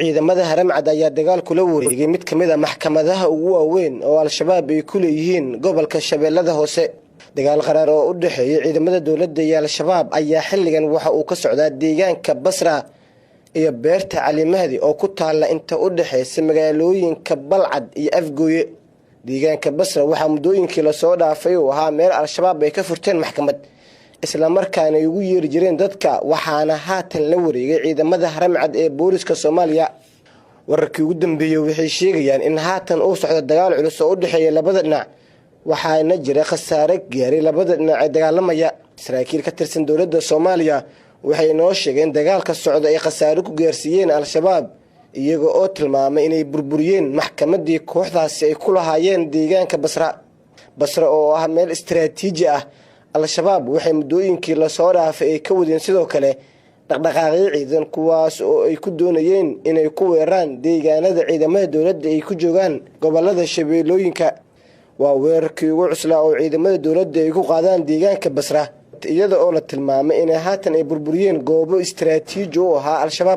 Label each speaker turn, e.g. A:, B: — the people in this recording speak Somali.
A: ciidamada Haramcad ayaa dagaal kula wareegay mid kamid ah maxkamadaha ugu waaweyn oo Al-Shabaab ay ku leeyihiin gobolka Shabeellada Hoose. Dagaal qaraar oo u dhaxeeyay ciidamada dawladda iyo Al-Shabaab ayaa xilligan waxa uu ka socdaa deegaanka Basra iyo beerta Cali Mahdi oo ku taala inta u dhaxaysa magaalooyinka Balcad iyo Afgooye. Deegaanka Basra waxa muddooyinkii la soo dhaafay oo ahaa meel Al-Shabaab ay ka furteen maxkamad isla markaana ay ugu yeeri jireen dadka, waxaana haatan la wareegay ciidamada Haramcad ee booliska Soomaaliya. Wararkii ugu dambeeyay waxay sheegayaan in haatan uu socdo dagaal culus oo u dhaxeeya labada dhinac, waxaana jira khasaare gaaray labada dhinac ee dagaalamaya. Saraakiil ka tirsan dawladda Soomaaliya waxay noo sheegeen dagaalka socda ay khasaare ku gaarsiiyeen Al-Shabaab, iyaga oo tilmaamay inay burburiyeen maxkamadii kooxdaasi ay ku lahaayeen deegaanka Basra oo ah meel istiraatiiji ah. Al-Shabaab waxay muddooyinkii la soo dhaafay ay ka wadeen sidoo kale dhaqdhaqaaqyo ciidan kuwaas oo ay ku doonayeen inay ku weeraraan deegaanada ciidamada dawladda ay ku joogaan gobolada Shabeellooyinka. Waa weerarkii ugu cuslaa oo ciidamada dawladda ay ku qaadaan deegaanka Basra, iyada oo la tilmaamay in haatan ay burburiyeen goobo istiraatiiji u ahaa Al-Shabaab.